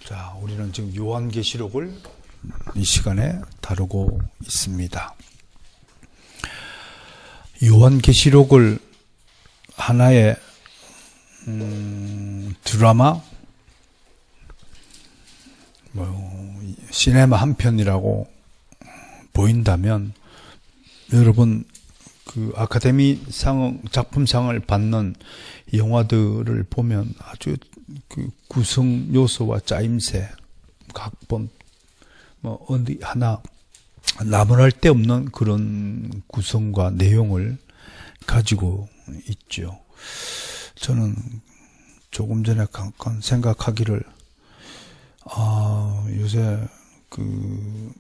자, 우리는 지금 요한계시록을 이 시간에 다루고 있습니다. 요한계시록을 하나의 드라마, 시네마 한 편이라고 보인다면, 여러분 그 아카데미 작품상을 받는 영화들을 보면 아주 그 구성 요소와 짜임새, 각본, 어디 하나 나무랄 데 없는 그런 구성과 내용을 가지고 있죠. 저는 조금 전에 잠깐 생각하기를, 요새 그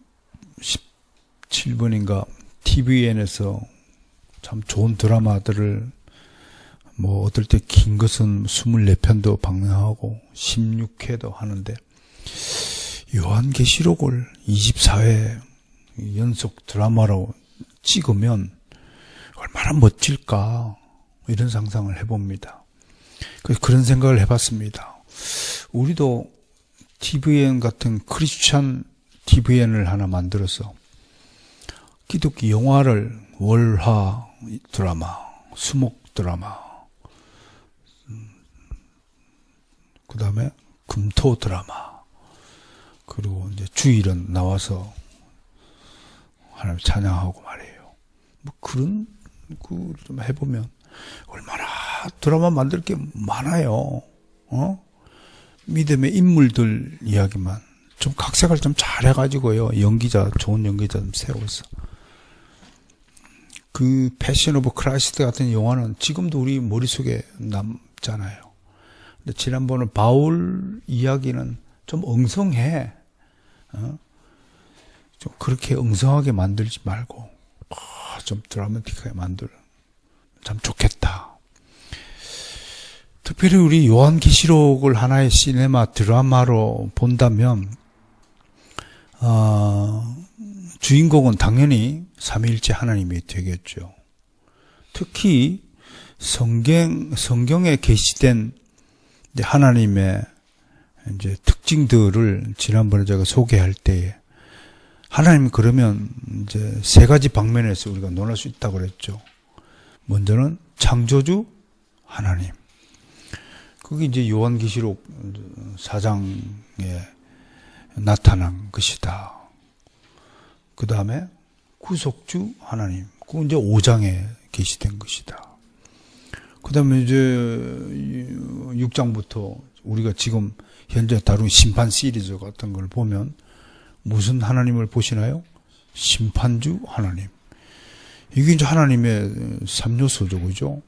17분인가 TVN에서 참 좋은 드라마들을 어떨 때 긴 것은 24편도 방영하고 16회도 하는데, 요한계시록을 24회 연속 드라마로 찍으면 얼마나 멋질까, 이런 상상을 해봅니다. 그래서 그런 생각을 해봤습니다. 우리도 TVN 같은 크리스찬 TVN을 하나 만들어서 기독교 영화를 월화 드라마, 수목 드라마, 그 다음에 금토 드라마, 그리고 이제 주일은 나와서 하나님 찬양하고 말이에요. 그런 좀 해보면 얼마나 드라마 만들 게 많아요. 믿음의 인물들 이야기만 좀 각색을 좀 잘해가지고요, 좋은 연기자 좀 세워서. 그 패션 오브 크라이스트 같은 영화는 지금도 우리 머릿속에 남잖아요. 근데 지난번에 바울 이야기는 좀 엉성해. 좀 그렇게 엉성하게 만들지 말고 좀 드라마틱하게 만들면 참 좋겠다. 특별히 우리 요한계시록을 하나의 시네마 드라마로 본다면, 주인공은 당연히 삼위일체 하나님이 되겠죠. 특히 성경에 게시된 하나님의 이제 특징들을 지난번에 제가 소개할 때에, 하나님 그러면 이제 세 가지 방면에서 우리가 논할 수 있다고 그랬죠. 먼저는 창조주 하나님. 그게 이제 요한계시록 4장에 나타난 것이다. 그 다음에 구속주 하나님. 그건 이제 5장에 게시된 것이다. 그 다음에 이제 6장부터 우리가 지금 현재 다룬 심판 시리즈 같은 걸 보면 무슨 하나님을 보시나요? 심판주 하나님. 이게 이제 하나님의 3요소죠, 그죠?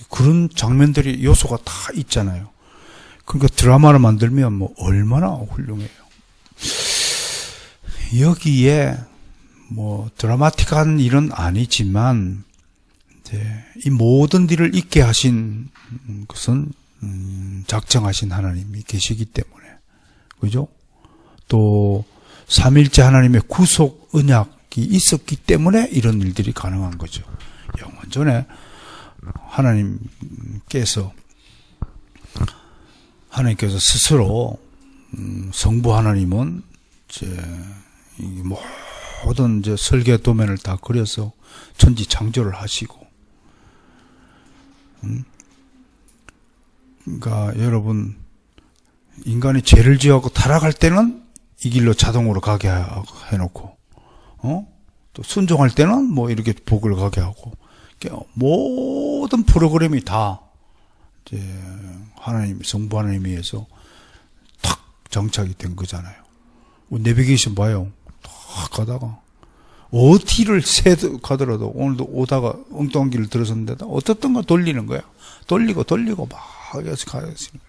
그런 장면들이, 요소가 다 있잖아요. 그러니까 드라마를 만들면 얼마나 훌륭해요. 여기에 드라마틱한 일은 아니지만, 이제 이 모든 일을 있게 하신 것은 작정하신 하나님이 계시기 때문에, 그죠? 또 삼일째 하나님의 구속 언약이 있었기 때문에 이런 일들이 가능한 거죠. 영원 전에 하나님께서 스스로, 성부 하나님은 이제 모든 이제 설계 도면을 다 그려서 천지 창조를 하시고, 그러니까 여러분, 인간이 죄를 지어서 타락할 때는 이 길로 자동으로 가게 해놓고, 또 순종할 때는 이렇게 복을 가게 하고, 모든 프로그램이 다 이제 성부 하나님에 의해서 탁 정착이 된 거잖아요. 내비게이션 봐요. 탁 가다가 어디를 가더라도, 오늘도 오다가 엉뚱한 길을 들어섰는데 어떻든 거 돌리는 거야. 돌리고 막 해서 가시는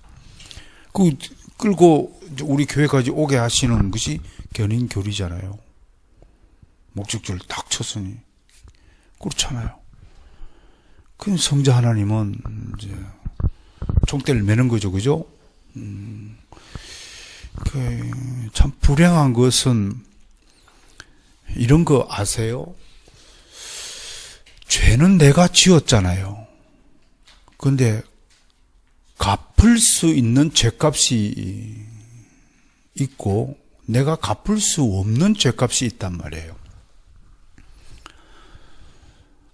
거야. 끌고 우리 교회까지 오게 하시는 것이 견인교리잖아요. 목적지를 딱 쳤으니. 그렇잖아요. 그 성자 하나님은 이제 총대를 매는 거죠, 그죠? 참 불행한 것은 이런 거 아세요? 죄는 내가 지었잖아요. 그런데 갚을 수 있는 죄값이 있고 내가 갚을 수 없는 죄값이 있단 말이에요.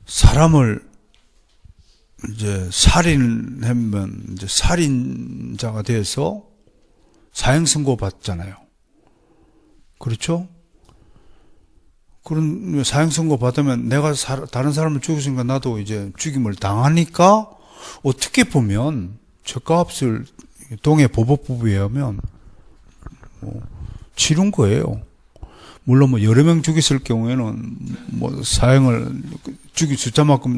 사람을 이제 살인하면 이제 살인자가 돼서 사형 선고 받잖아요. 그렇죠? 그런 사형 선고 받으면 내가 다른 사람을 죽였으니까 나도 이제 죽임을 당하니까 어떻게 보면 죄값을 동해 보복법에 의하면 치른 거예요. 물론 뭐 여러 명 죽였을 경우에는 뭐 사형을 죽인 숫자만큼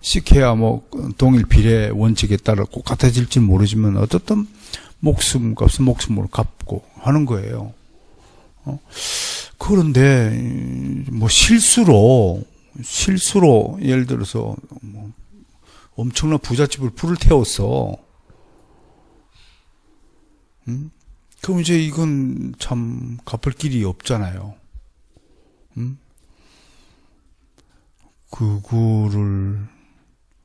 시켜야 뭐 동일 비례 원칙에 따라 꼭 같아질지 모르지만 어떻든 목숨값은 목숨으로 갚고 하는 거예요. 그런데 뭐 실수로 예를 들어서 뭐 엄청난 부잣집을 불을 태웠어. 그럼 이제 이건 참 갚을 길이 없잖아요. 그거를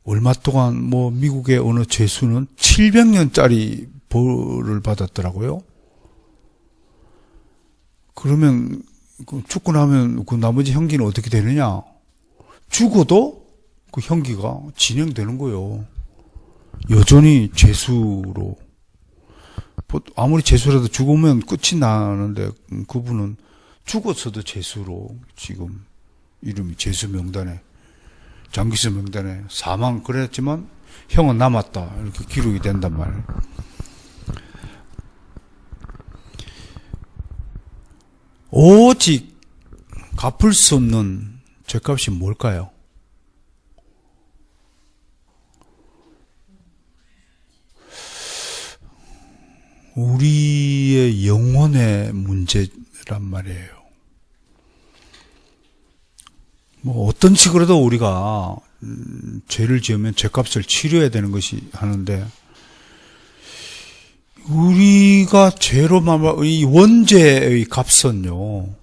얼마 동안 뭐 미국의 어느 죄수는 700년짜리 벌을 받았더라고요. 그러면 죽고 나면 그 나머지 형기는 어떻게 되느냐? 죽어도 그 형기가 진행되는 거예요. 여전히 죄수로. 아무리 죄수라도 죽으면 끝이 나는데 그분은 죽었어도 죄수로 지금 이름이 죄수 명단에 장기수 명단에 사망 그랬지만 형은 남았다 이렇게 기록이 된단 말이에요. 오직 갚을 수 없는 죄값이 뭘까요? 우리의 영혼의 문제란 말이에요. 뭐 어떤 식으로도 우리가 죄를 지으면 죄값을 치료해야 되는 것이 하는데 우리가 죄로 말하면 이 원죄의 값은요.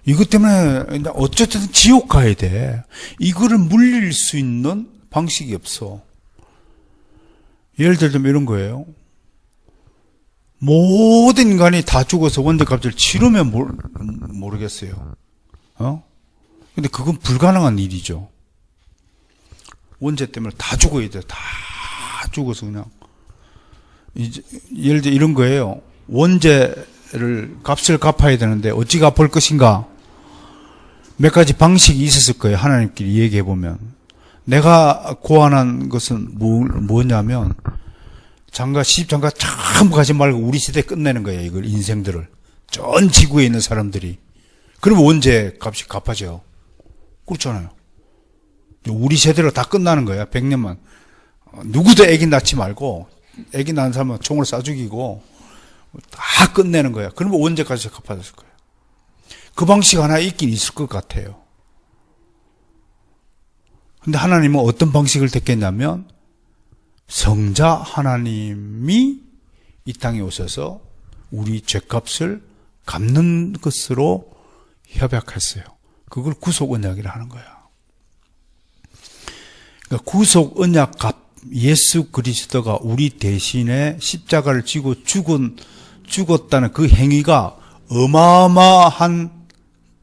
이것 때문에 어쨌든 지옥 가야 돼. 이거를 물릴 수 있는 방식이 없어. 예를 들면 이런 거예요. 모든 인간이 다 죽어서 원죄값을 치르면 모르겠어요. 근데 그건 불가능한 일이죠. 원죄 때문에 다 죽어야 돼. 다 죽어서 그냥. 이제 예를 들어 이런 거예요. 원죄를 값을 갚아야 되는데 어찌 갚을 것인가? 몇 가지 방식이 있었을 거예요. 하나님끼리 얘기해 보면. 내가 고안한 것은 뭐냐면 시집장가 전부 가지 말고 우리 시대에 끝내는 거예요. 이걸 인생들을. 전 지구에 있는 사람들이. 그러면 원죄 값이 갚아져. 그렇잖아요. 우리 세대로 다 끝나는 거야. 100년만. 누구도 애기 낳지 말고 애기 낳은 사람은 총을 쏴 죽이고 다 끝내는 거야. 그러면 원죄까지 갚아졌을 거예요. 그 방식 하나 있긴 있을 것 같아요. 근데 하나님은 어떤 방식을 택했냐면 성자 하나님이 이 땅에 오셔서 우리 죄값을 갚는 것으로 협약했어요. 그걸 구속 언약이라 하는 거야. 그러니까 구속 언약 값 예수 그리스도가 우리 대신에 십자가를 지고 죽었다는 그 행위가 어마어마한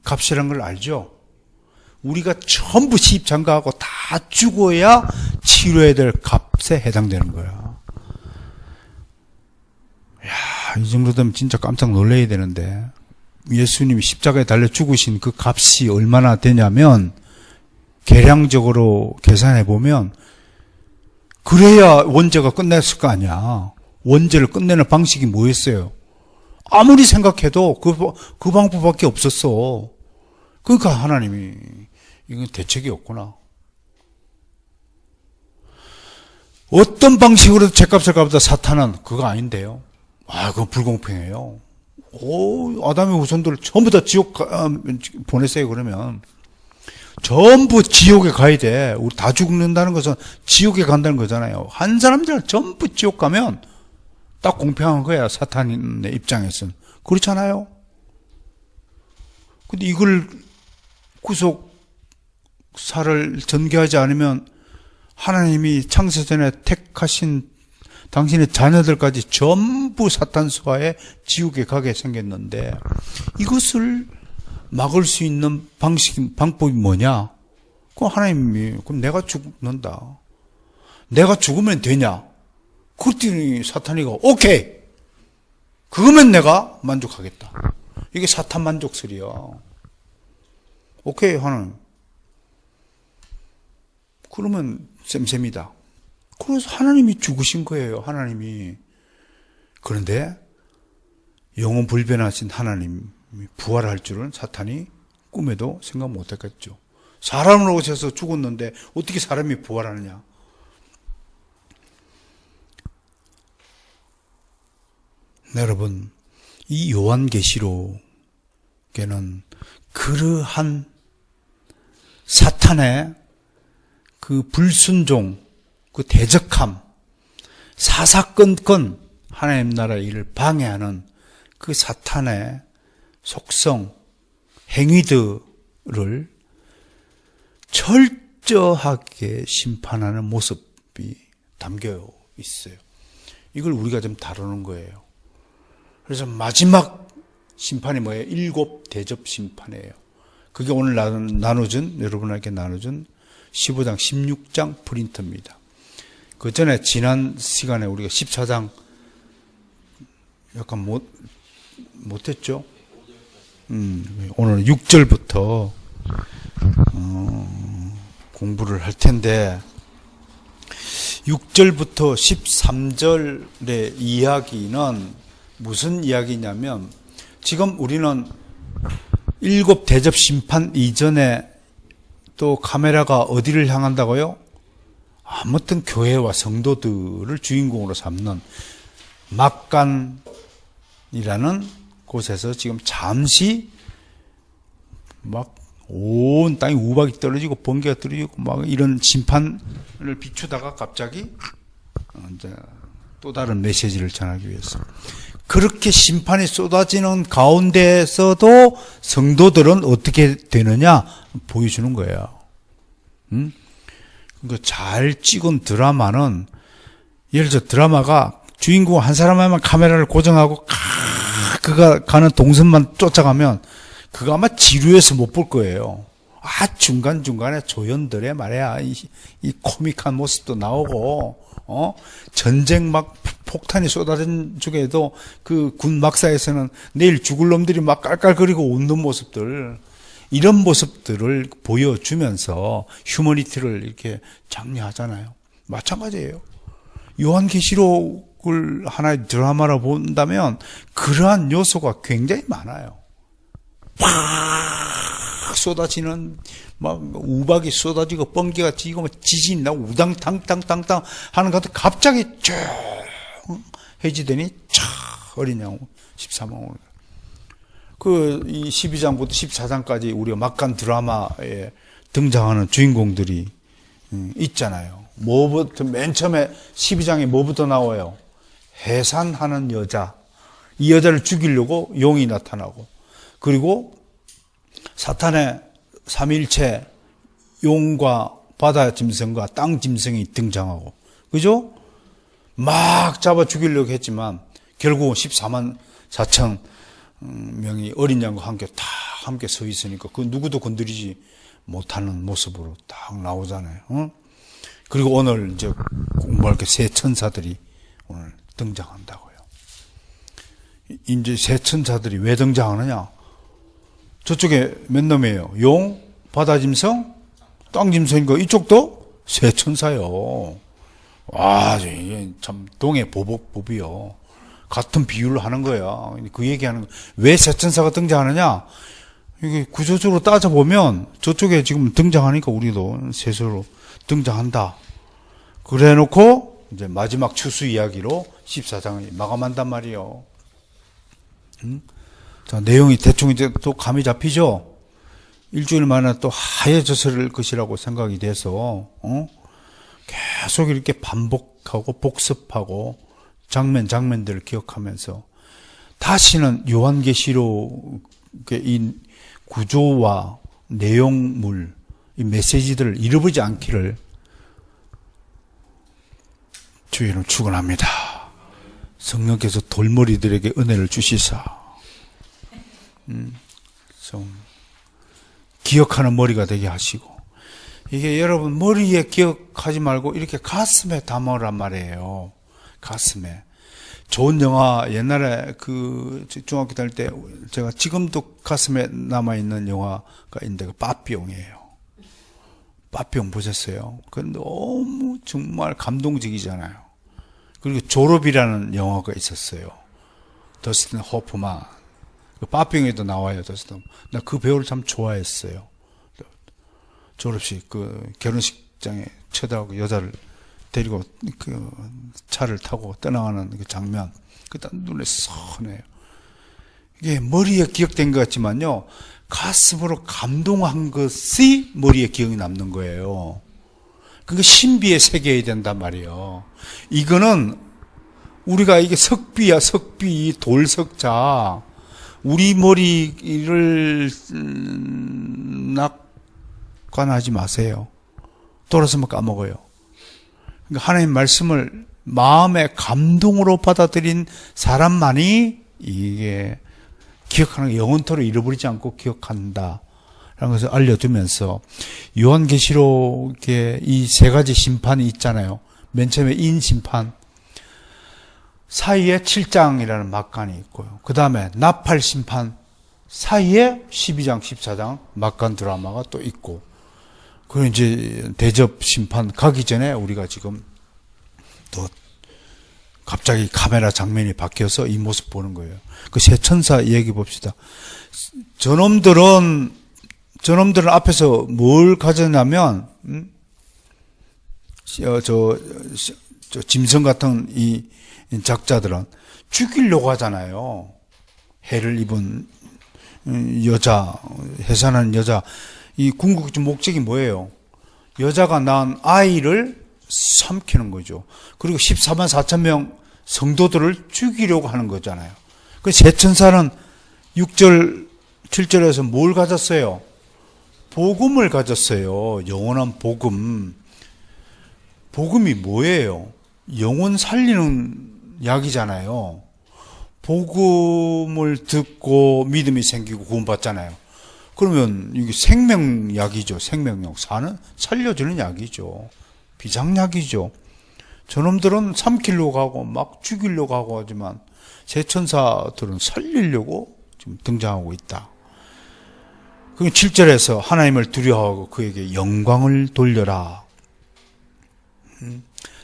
값이라는 걸 알죠? 우리가 전부 십자가하고 다 죽어야 치료해야 될 값에 해당되는 거야. 이야, 이 정도 되면 진짜 깜짝 놀라야 되는데, 예수님이 십자가에 달려 죽으신 그 값이 얼마나 되냐면, 계량적으로 계산해 보면, 그래야 원죄가 끝났을 거 아니야. 원죄를 끝내는 방식이 뭐였어요? 아무리 생각해도 그 방법밖에 없었어. 그러니까 하나님이 이건 대책이 없구나. 어떤 방식으로 죄값을 갚다 사탄은 그거 아닌데요. 그건 불공평해요. 아담의 후손들을 전부 다 지옥 보냈어요. 그러면 전부 지옥에 가야 돼. 우리 다 죽는다는 것은 지옥에 간다는 거잖아요. 한 사람들 전부 지옥 가면 딱 공평한 거야. 사탄의 입장에서는. 그렇잖아요. 근데 이걸 구속사를 전개하지 않으면 하나님이 창세전에 당신의 자녀들까지 전부 사탄 수하에 지옥에 가게 생겼는데 이것을 막을 수 있는 방법이 뭐냐? 그럼 하나님이 그럼 내가 죽는다. 내가 죽으면 되냐? 그랬더니 사탄이가 오케이. 그거면 내가 만족하겠다. 이게 사탄 만족설이야. 오케이 하나님. 그러면 쌤쌤이다. 그래서 하나님이 죽으신 거예요. 하나님이. 그런데 영원 불변하신 하나님이 부활할 줄은 사탄이 꿈에도 생각 못했겠죠. 사람으로 오셔서 죽었는데 어떻게 사람이 부활하느냐. 네, 여러분, 이 요한계시록에는 그러한 사탄의 그 불순종, 그 대적함, 사사건건 하나님 나라의 일을 방해하는 그 사탄의 속성, 행위들을 철저하게 심판하는 모습이 담겨 있어요. 이걸 우리가 좀 다루는 거예요. 그래서 마지막 심판이 뭐예요? 7 대접 심판이에요. 그게 오늘 여러분에게 나눠준 15장, 16장 프린트입니다. 그 전에 지난 시간에 우리가 14장 약간 못했죠? 오늘 6절부터 공부를 할 텐데 6절부터 13절의 이야기는 무슨 이야기냐면 지금 우리는 7 대접 심판 이전에 또 카메라가 어디를 향한다고요? 아무튼 교회와 성도들을 주인공으로 삼는 막간이라는 곳에서 지금 잠시 막 온 땅이 우박이 떨어지고 번개가 떨어지고 막 이런 심판을 비추다가 갑자기 이제 또 다른 메시지를 전하기 위해서 그렇게 심판이 쏟아지는 가운데에서도 성도들은 어떻게 되느냐 보여주는 거예요. 그러니까 잘 찍은 드라마는 예를 들어 드라마가 주인공 한 사람만 카메라를 고정하고 그가 가는 동선만 쫓아가면 그거 아마 지루해서 못 볼 거예요. 중간중간에 조연들의 말이야 이 코믹한 모습도 나오고 전쟁 막 폭탄이 쏟아진 중에도 그 군 막사에서는 내일 죽을 놈들이 막 깔깔거리고 웃는 모습들 이런 모습들을 보여주면서 휴머니티를 이렇게 장려하잖아요. 마찬가지예요. 요한계시록을 하나의 드라마로 본다면 그러한 요소가 굉장히 많아요. 팍 쏟아지는 막 우박이 쏟아지고 번개가 지고 지진이 나고 우당탕탕탕탕 하는 것도 갑자기 쭉 해지더니 촥 어린 양 13만 이 12장부터 14장까지 우리가 막간 드라마에 등장하는 주인공들이 있잖아요. 뭐부터 맨 처음에 12장에 뭐부터 나와요? 해산하는 여자. 이 여자를 죽이려고 용이 나타나고 그리고 사탄의 삼일체 용과 바다 짐승과 땅 짐승이 등장하고 그죠? 막 잡아 죽이려고 했지만 결국은 14만 4천 명이 어린 양과 함께 서 있으니까 그 누구도 건드리지 못하는 모습으로 딱 나오잖아요. 그리고 오늘 이제 공부할 게 새 천사들이 오늘 등장한다고요. 이제 새 천사들이 왜 등장하느냐? 저쪽에 몇 놈이에요? 용, 바다 짐승, 땅 짐승이고 이쪽도 새 천사요. 와, 이게 참 동해 보복법이요. 같은 비유를 하는 거야. 그 얘기하는 거. 왜 새 천사가 등장하느냐? 이게 구조적으로 따져보면 저쪽에 지금 등장하니까 우리도 셋으로 등장한다. 그래 놓고 이제 마지막 추수 이야기로 14장을 마감한단 말이에요. 자, 내용이 대충 이제 또 감이 잡히죠? 일주일 만에 또 하얘졌을 것이라고 생각이 돼서, 계속 이렇게 반복하고 복습하고 장면들을 기억하면서 다시는 요한계시록의 이 구조와 내용물, 이 메시지들을 잃어버리지 않기를 주의 이름 축원합니다. 성령께서 돌머리들에게 은혜를 주시사 좀 기억하는 머리가 되게 하시고, 이게 여러분 머리에 기억하지 말고 이렇게 가슴에 담으란 말이에요. 가슴에. 좋은 영화, 옛날에 그 중학교 다닐 때 제가 지금도 가슴에 남아있는 영화가 있는데 그 빠삐용이에요. 빠삐용 보셨어요? 그 너무 정말 감동적이잖아요. 그리고 졸업이라는 영화가 있었어요. 더스틴 호프만. 그 빠삐용에도 나와요, 더스틴. 나 그 배우를 참 좋아했어요. 졸업식, 그 결혼식장에 쳐다보고 여자를 데리고 그 차를 타고 떠나가는 그 장면, 그때 눈에 선해요. 이게 머리에 기억된 것 같지만요, 가슴으로 감동한 것이 머리에 기억이 남는 거예요. 그게 신비의 세계여야 된단 말이에요. 이거는 우리가 이게 석비야, 석비, 돌석자. 우리 머리를 낙관하지 마세요. 돌아서면 까먹어요. 그러니까 하나님 말씀을 마음의 감동으로 받아들인 사람만이 이게 기억하는, 영원토록 잃어버리지 않고 기억한다 라는 것을 알려두면서, 요한계시록에 이 세 가지 심판이 있잖아요. 맨 처음에 인심판, 사이에 7장이라는 막간이 있고요. 그 다음에 나팔심판, 사이에 12장, 14장 막간 드라마가 또 있고, 그리고 이제 대접심판 가기 전에 우리가 지금 또 갑자기 카메라 장면이 바뀌어서 이 모습 보는 거예요. 그 세 천사 얘기 봅시다. 저놈들은 앞에서 뭘 가졌냐면, 저 짐승 같은 이 작자들은 죽이려고 하잖아요. 해를 입은 여자, 해산한 여자. 이 궁극적 목적이 뭐예요? 여자가 낳은 아이를 삼키는 거죠. 그리고 14만 4천 명 성도들을 죽이려고 하는 거잖아요. 그 세 천사는 6절, 7절에서 뭘 가졌어요? 복음을 가졌어요. 영원한 복음. 복음이 뭐예요? 영혼 살리는 약이잖아요. 복음을 듣고 믿음이 생기고 구원받잖아요. 그러면 이게 생명약이죠. 생명력. 살려주는 약이죠. 비장약이죠. 저놈들은 삼키려고 하고 막 죽이려고 하고 하지만 세 천사들은 살리려고 지금 등장하고 있다. 그 7절에서 하나님을 두려워하고 그에게 영광을 돌려라.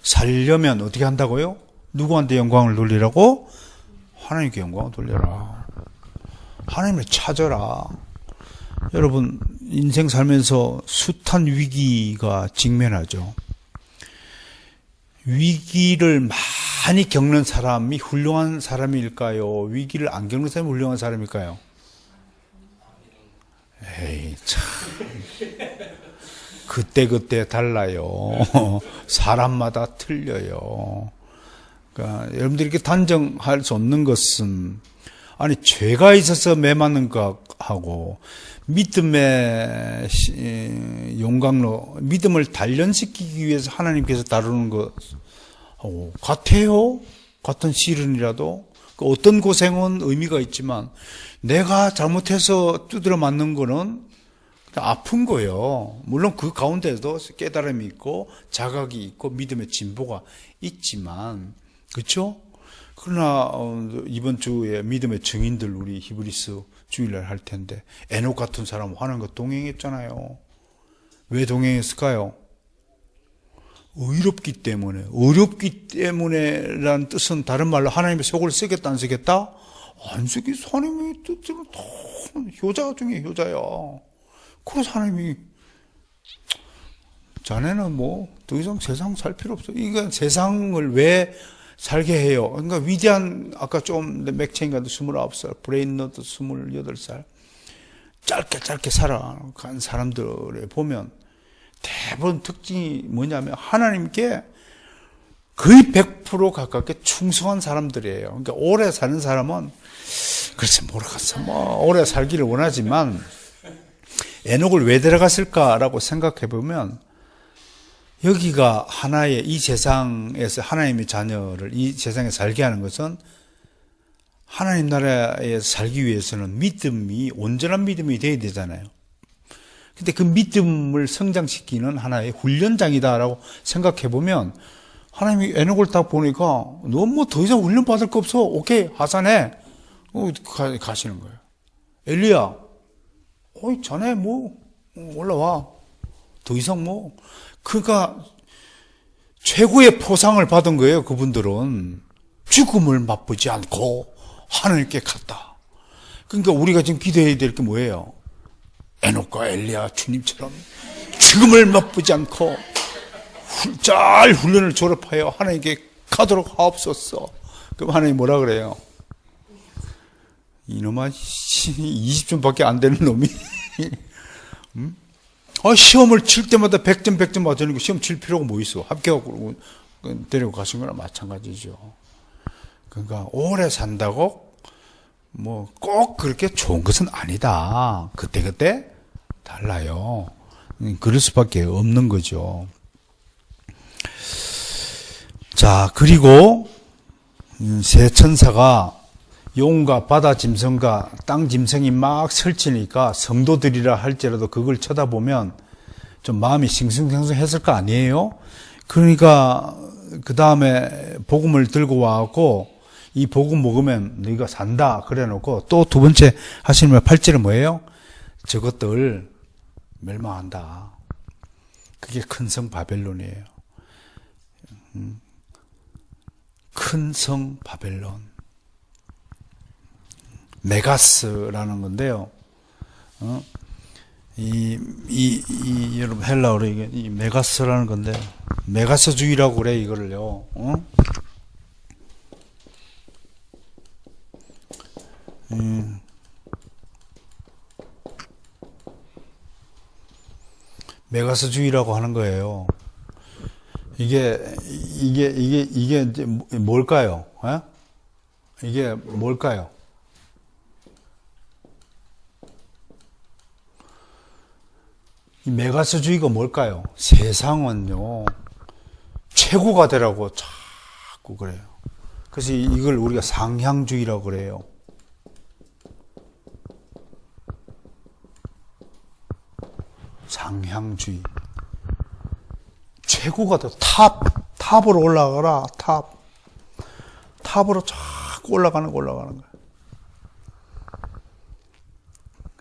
살려면 어떻게 한다고요? 누구한테 영광을 돌리라고? 하나님께 영광을 돌려라. 하나님을 찾아라. 여러분, 인생 살면서 숱한 위기가 직면하죠. 위기를 많이 겪는 사람이 훌륭한 사람일까요? 위기를 안 겪는 사람이 훌륭한 사람일까요? 에이, 참. 그때 달라요. 사람마다 틀려요. 그러니까 여러분들이 이렇게 단정할 수 없는 것은, 아니, 죄가 있어서 매맞는 것하고, 믿음의 용광로, 믿음을 단련시키기 위해서 하나님께서 다루는 것, 같아요? 같은 시련이라도. 어떤 고생은 의미가 있지만, 내가 잘못해서 두드려 맞는 거는 아픈 거예요. 물론 그 가운데도 깨달음이 있고, 자각이 있고, 믿음의 진보가 있지만, 그렇죠? 그러나 이번 주에 믿음의 증인들 우리 히브리스 주일날 할 텐데 에녹 같은 사람 화난 거 동행했잖아요. 왜 동행했을까요? 의롭기 때문에. 의롭기 때문에라는 뜻은 다른 말로 하나님의 속을 쓰겠다 안 쓰겠다? 안 쓰겠어. 하나님의 뜻은 다 효자 중에 효자야. 그래서 하나님이 자네는 뭐 더 이상 세상 살 필요 없어. 그러니까 세상을 왜 살게 해요. 그러니까 위대한, 아까 좀 맥체인가도 29살, 브레인너도 28살, 짧게 살아간 사람들에 보면 대부분 특징이 뭐냐면 하나님께 거의 100% 가깝게 충성한 사람들이에요. 그러니까 오래 사는 사람은 글쎄 모르겠어. 뭐 오래 살기를 원하지만 에녹을 왜 데려갔을까라고 생각해 보면 여기가 하나의 이 세상에서 하나님의 자녀를 이 세상에 살게 하는 것은 하나님 나라에 살기 위해서는 믿음이 온전한 믿음이 돼야 되잖아요. 근데 그 믿음을 성장시키는 하나의 훈련장이다라고 생각해 보면 하나님이 에녹을 딱 보니까 너 뭐 더 이상 훈련 받을 거 없어. 오케이 하산해. 가시는 거예요. 엘리야, 자네 뭐 올라와. 더 이상 뭐 그러니까 최고의 포상을 받은 거예요. 그분들은 죽음을 맛보지 않고 하나님께 갔다. 그러니까 우리가 지금 기도해야 될 게 뭐예요? 에녹과 엘리야 주님처럼 죽음을 맛보지 않고 잘 훈련을 졸업하여 하나님께 가도록 하옵소서. 그럼 하나님 뭐라 그래요? 이놈아 20점밖에 안 되는 놈이 시험을 칠 때마다 100점 100점 맞으니까 시험 칠 필요가 뭐 있어. 합격하고 데리고 가신 거나 마찬가지죠. 그러니까 오래 산다고 뭐 꼭 그렇게 좋은 것은 아니다. 그때그때 달라요. 그럴 수밖에 없는 거죠. 자, 그리고 새 천사가 용과 바다 짐승과 땅 짐승이 막 설치니까 성도들이라 할지라도 그걸 쳐다보면 좀 마음이 싱숭생숭했을 거 아니에요? 그러니까 그 다음에 복음을 들고 와갖고 이 복음 먹으면 너희가 산다 그래 놓고 또 두 번째 하시는 말 8절은 뭐예요? 저것들 멸망한다. 그게 큰 성 바벨론이에요. 큰 성 바벨론. 메가스라는 건데요. 여러분 헬라어로 이게 이 메가스라는 건데 메가스주의라고 그래 이거를요. 메가스주의라고 하는 거예요. 이게 이제 뭘까요? 이게 뭘까요? 이 메가스주의가 뭘까요? 세상은요, 최고가 되라고 자꾸 그래요. 그래서 이걸 우리가 상향주의라고 그래요. 상향주의. 최고가 돼. 탑으로 올라가라, 탑으로 자꾸 올라가는 거야.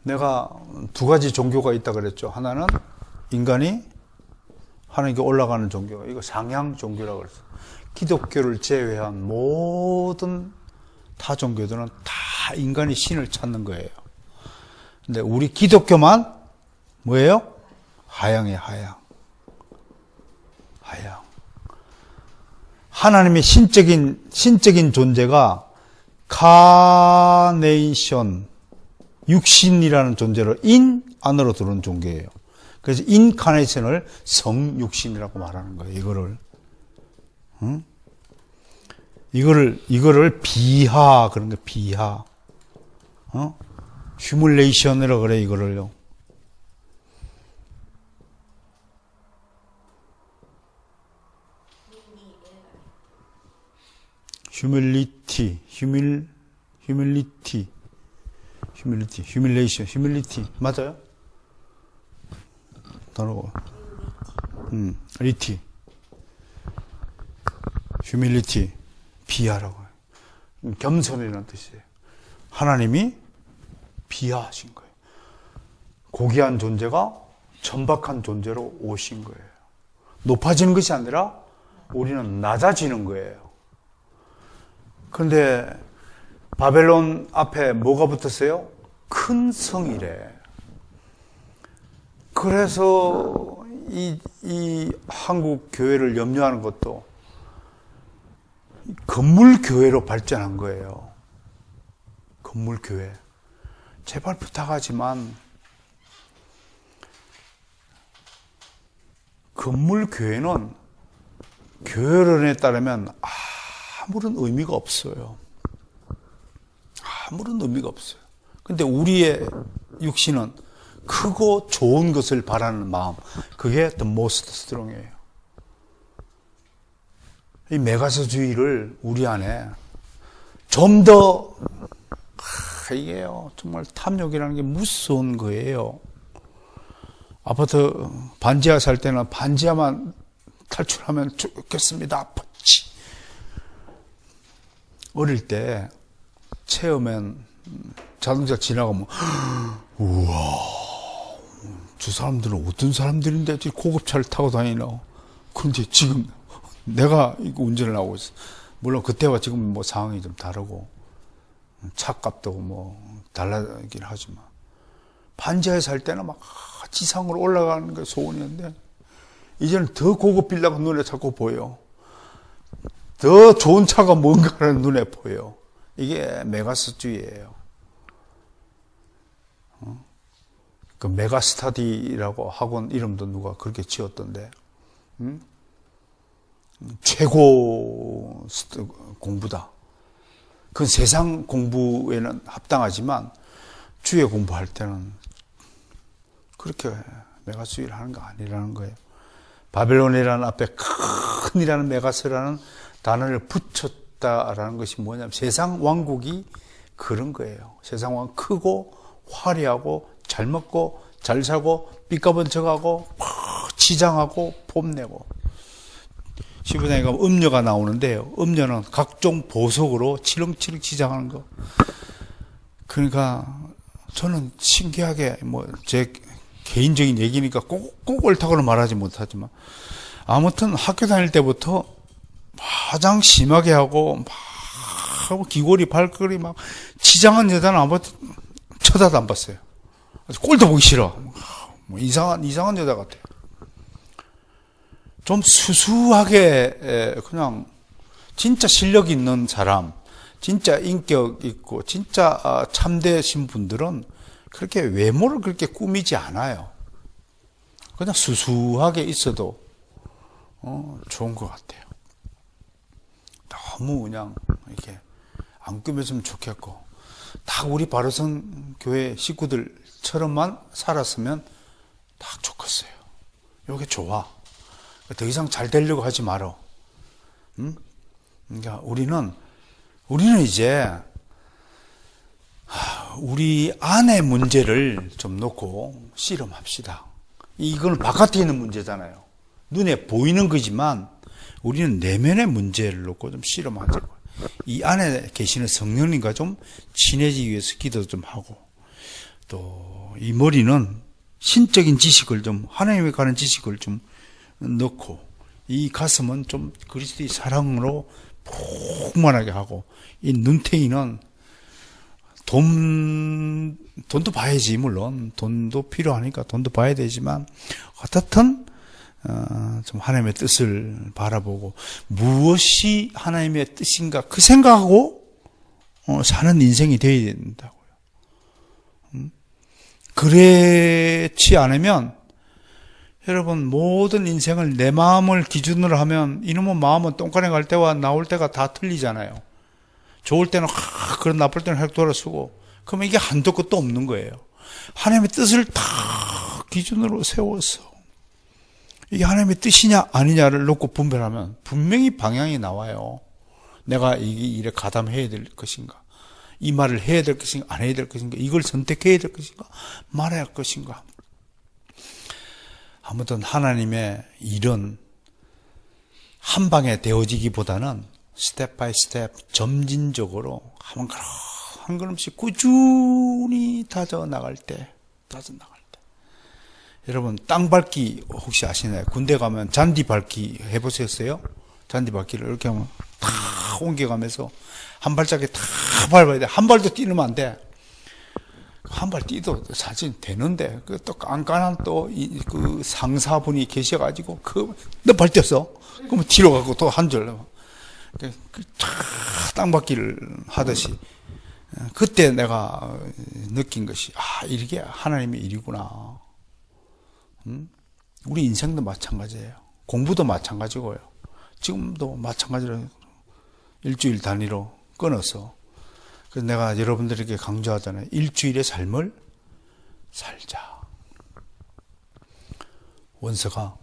내가 두 가지 종교가 있다 그랬죠. 하나는 인간이 하나님께 올라가는 종교. 이거 상향 종교라고 그랬어요. 기독교를 제외한 모든 타 종교들은 다 인간이 신을 찾는 거예요. 근데 우리 기독교만 뭐예요? 하향이에요, 하향. 하나님의 신적인 존재가 카네이션, 육신이라는 존재로 인 안으로 들어온 종교예요. 그래서 인카네이션을 성육신이라고 말하는 거예요. 이거를 비하 그런 거 비하. 휴물레이션이라고 그래 이거를요. 휴밀리티 맞아요? 단어가 휴밀리티 비하라고 해요. 겸손이라는 뜻이에요. 하나님이 비하하신 거예요. 고귀한 존재가 천박한 존재로 오신 거예요. 높아지는 것이 아니라 우리는 낮아지는 거예요. 그런데 바벨론 앞에 뭐가 붙었어요? 큰 성이래. 그래서 이 한국 교회를 염려하는 것도 건물 교회로 발전한 거예요. 건물 교회. 제발 부탁하지만 건물 교회는 교회론에 따르면 아무런 의미가 없어요. 아무런 의미가 없어요. 근데 우리의 육신은 크고 좋은 것을 바라는 마음, 그게 the most strong이에요. 이 메가스주의를 우리 안에 좀 더, 이게요, 정말 탐욕이라는 게 무서운 거예요. 아파트 반지하 살 때는 반지하만 탈출하면 좋겠습니다. 어릴 때 체험엔 자동차 지나가면, 우와, 저 사람들은 어떤 사람들인데 고급차를 타고 다니나. 그런데 지금 내가 이거 운전을 하고 있어. 물론 그때와 지금 뭐 상황이 좀 다르고 차값도 뭐 달라지긴 하지만 반지하에 살 때는 막 지상으로 올라가는 게 소원이었는데 이제는 더 고급 빌라가 눈에 자꾸 보여. 더 좋은 차가 뭔가를 눈에 보여. 이게 메가스주의예요. 그 메가스터디라고 학원 이름도 누가 그렇게 지었던데, 최고 공부다. 그건 세상 공부에는 합당하지만 주의 공부할 때는 그렇게 메가스주의를 하는 거 아니라는 거예요. 바벨론이라는 앞에 큰이라는 메가스라는 단어를 붙였다라는 것이 뭐냐면 세상 왕국이 그런 거예요. 세상 왕국 크고 화려하고 잘 먹고 잘 사고 삐까번 척하고 치장하고 폼내고. 15장에 가면 음녀가 나오는데요. 음녀는 각종 보석으로 치렁치렁 치장하는 거. 그러니까 저는 신기하게 뭐 제 개인적인 얘기니까 꼭 옳다고는 말하지 못하지만 아무튼 학교 다닐 때부터 가장 심하게 하고 막 귀걸이 발걸이 막 치장한 여자는 아무튼 쳐다도 안 봤어요. 꼴도 보기 싫어. 뭐 이상한 여자 같아요. 좀 수수하게 그냥 진짜 실력 있는 사람, 진짜 인격 있고 진짜 참되신 분들은 그렇게 외모를 그렇게 꾸미지 않아요. 그냥 수수하게 있어도 좋은 것 같아요. 너무 그냥 이렇게 안 꾸몄으면 좋겠고 딱 우리 바로선 교회 식구들처럼만 살았으면 딱 좋겠어요. 이게 좋아. 더 이상 잘 되려고 하지 말어. 그러니까 우리는 이제 우리 안의 문제를 좀 놓고 씨름합시다. 이건 바깥에 있는 문제잖아요. 눈에 보이는 거지만 우리는 내면의 문제를 놓고 좀 씨름하자고. 이 안에 계시는 성령님과 좀 친해지기 위해서 기도 좀 하고, 또 이 머리는 신적인 지식을 좀, 하나님에 관한 지식을 좀 넣고, 이 가슴은 좀 그리스도의 사랑으로 풍만하게 하고, 이 눈탱이는 돈도 봐야지, 물론. 돈도 필요하니까 돈도 봐야 되지만, 어떻든, 좀 하나님의 뜻을 바라보고, 무엇이 하나님의 뜻인가, 그 생각하고, 사는 인생이 되어야 된다고요. 그렇지 않으면, 여러분, 모든 인생을 내 마음을 기준으로 하면, 이놈의 마음은 똥간에 갈 때와 나올 때가 다 틀리잖아요. 좋을 때는 그런 나쁠 때는 획 돌아서고, 그러면 이게 한도 끝도 없는 거예요. 하나님의 뜻을 다 기준으로 세워서 이게 하나님의 뜻이냐 아니냐를 놓고 분별하면 분명히 방향이 나와요. 내가 이 일에 가담해야 될 것인가, 이 말을 해야 될 것인가 안 해야 될 것인가, 이걸 선택해야 될 것인가 말아야 할 것인가. 아무튼 하나님의 일은 한 방에 되어지기보다는 스텝 바이 스텝 점진적으로 한 걸음씩 꾸준히 다져나갈 때. 여러분, 땅 밟기 혹시 아시나요? 군대 가면 잔디 밟기 해보셨어요? 잔디 밟기를 이렇게 하면 다 옮겨가면서 한 발짝에 다 밟아야 돼. 한 발도 뛰면 안 돼. 한 발 뛰도 사실 되는데, 그 또 깐깐한 또 그 상사분이 계셔가지고, 너 발 뛰었어? 그러면 뒤로 가고 또 한 줄. 땅 밟기를 하듯이. 그때 내가 느낀 것이, 이게 하나님의 일이구나. 우리 인생도 마찬가지예요. 공부도 마찬가지고요. 지금도 마찬가지로 일주일 단위로 끊어서. 그래서 내가 여러분들에게 강조하잖아요. 일주일의 삶을 살자. 원서가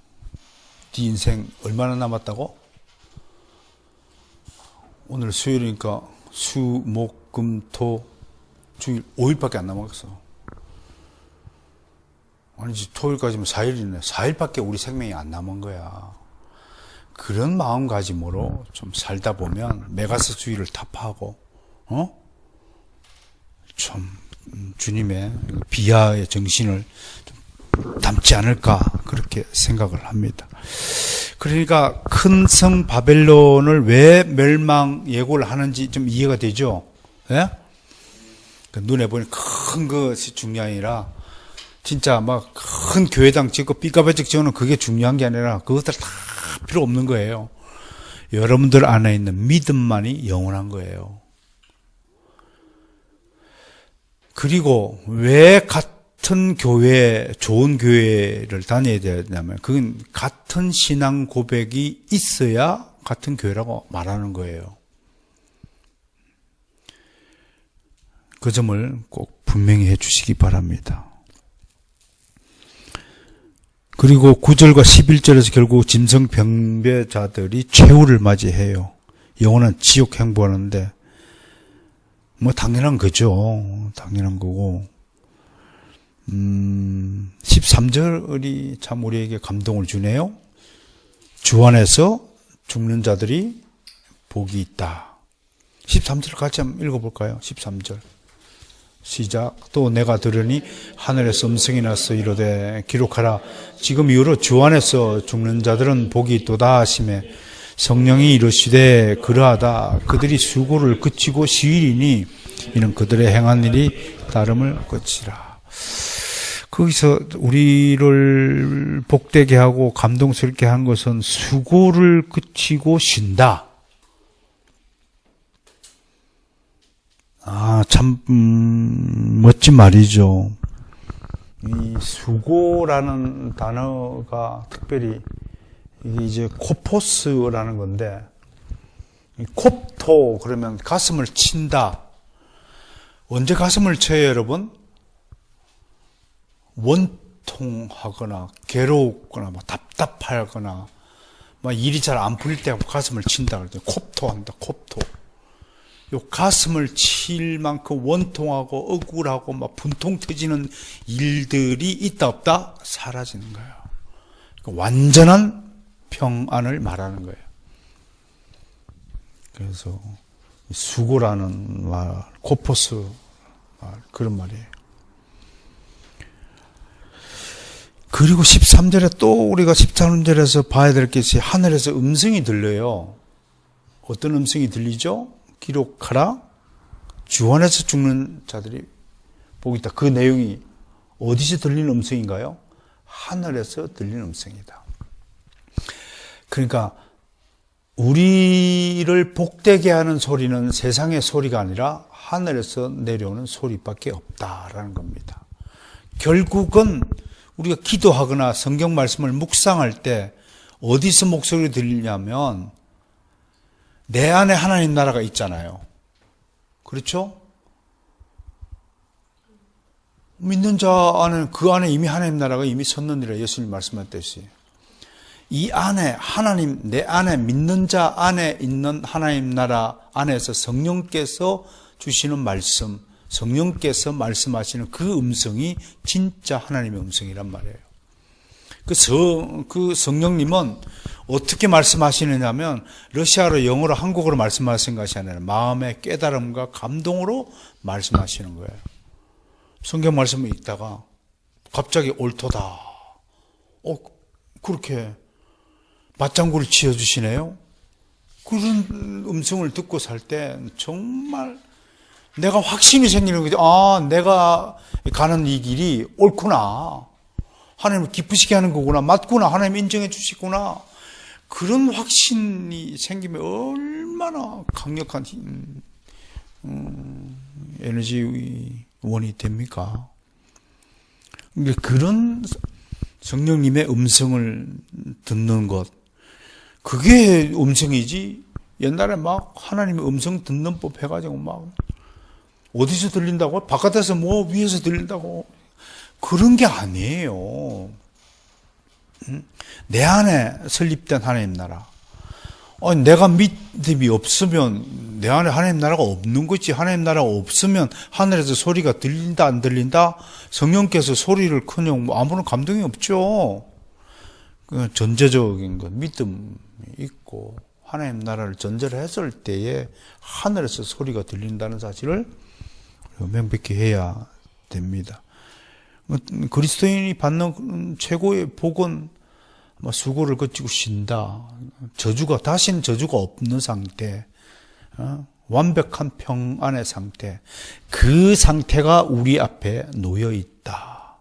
네 인생 얼마나 남았다고? 오늘 수요일이니까 수, 목, 금, 토, 주일 5일밖에 안 남았어. 아니지, 토요일까지면 4일이네. 4일밖에 우리 생명이 안 남은 거야. 그런 마음가짐으로 좀 살다 보면 메가스 주의를 타파하고, 좀 주님의 비하의 정신을 좀 담지 않을까 그렇게 생각을 합니다. 그러니까 큰 성 바벨론을 왜 멸망 예고를 하는지 좀 이해가 되죠? 예? 그 눈에 보이는 큰 것이 중요한 게 아니라 진짜 막 큰 교회당 짓고 삐까번쩍 지어놓은 그게 중요한 게 아니라 그것들 다 필요 없는 거예요. 여러분들 안에 있는 믿음만이 영원한 거예요. 그리고 왜 같은 교회, 좋은 교회를 다녀야 되냐면 그건 같은 신앙 고백이 있어야 같은 교회라고 말하는 거예요. 그 점을 꼭 분명히 해 주시기 바랍니다. 그리고 9절과 11절에서 결국 짐승병배자들이 최후를 맞이해요. 영원한 지옥 행보하는데 뭐 당연한 거죠. 당연한 거고 13절이 참 우리에게 감동을 주네요. 주 안에서 죽는 자들이 복이 있다. 13절 같이 한번 읽어볼까요? 13절 시작. 또 내가 들으니 하늘에서 음성이 나서 이르되 기록하라. 지금 이후로 주 안에서 죽는 자들은 복이 있도다 하시매 성령이 이르시되 그러하다. 그들이 수고를 그치고 시일이니 이는 그들의 행한 일이 다름을 그치라. 거기서 우리를 복되게 하고 감동스럽게 한 것은 수고를 그치고 쉰다. 참 멋진 말이죠. 이 수고라는 단어가 특별히 이게 이제 코포스라는 건데, 콥토 그러면 가슴을 친다. 언제 가슴을 쳐요, 여러분? 원통하거나 괴롭거나 뭐 답답하거나 막 일이 잘 안 풀릴 때 가슴을 친다 그러죠. 콥토한다. 콥토. 요 가슴을 칠 만큼 원통하고 억울하고 막 분통 터지는 일들이 있다 없다 사라지는 거예요. 완전한 평안을 말하는 거예요. 그래서 수고라는 말, 코포스 말, 그런 말이에요. 그리고 13절에 또 우리가 13절에서 봐야 될 것이 하늘에서 음성이 들려요. 어떤 음성이 들리죠? 기록하라. 주 안에서 죽는 자들이 복이 있다. 그 내용이 어디서 들리는 음성인가요? 하늘에서 들리는 음성이다. 그러니까 우리를 복되게 하는 소리는 세상의 소리가 아니라 하늘에서 내려오는 소리밖에 없다라는 겁니다. 결국은 우리가 기도하거나 성경 말씀을 묵상할 때 어디서 목소리가 들리냐면 내 안에 하나님 나라가 있잖아요. 그렇죠? 믿는 자 안에, 그 안에 이미 하나님 나라가 이미 섰느니라 예수님 말씀하셨듯이. 이 안에 하나님, 내 안에 믿는 자 안에 있는 하나님 나라 안에서 성령께서 주시는 말씀, 성령께서 말씀하시는 그 음성이 진짜 하나님의 음성이란 말이에요. 그 성령님은 어떻게 말씀하시느냐면 러시아로, 영어로, 한국어로 말씀하시는 것이 아니라 마음의 깨달음과 감동으로 말씀하시는 거예요. 성경 말씀을 읽다가 갑자기 옳도다. 그렇게 맞장구를 치어주시네요. 그런 음성을 듣고 살 때 정말 내가 확신이 생기는 거죠. 내가 가는 이 길이 옳구나. 하나님을 기쁘시게 하는 거구나. 맞구나. 하나님 인정해 주시구나. 그런 확신이 생기면 얼마나 강력한 에너지원이 됩니까? 그런 성령님의 음성을 듣는 것, 그게 음성이지. 옛날에 막 하나님의 음성 듣는 법 해가지고 막 어디서 들린다고? 바깥에서 뭐 위에서 들린다고? 그런 게 아니에요. 내 안에 설립된 하나님 나라. 아니, 내가 믿음이 없으면 내 안에 하나님 나라가 없는 거지. 하나님 나라가 없으면 하늘에서 소리가 들린다 안 들린다? 성령께서 소리를 커녕 아무런 감동이 없죠. 그 전제적인 것, 믿음이 있고 하나님 나라를 전제를 했을 때에 하늘에서 소리가 들린다는 사실을 명백히 해야 됩니다. 그리스도인이 받는 최고의 복은 수고를 거치고 쉰다. 다시는 저주가 없는 상태, 완벽한 평안의 상태, 그 상태가 우리 앞에 놓여 있다.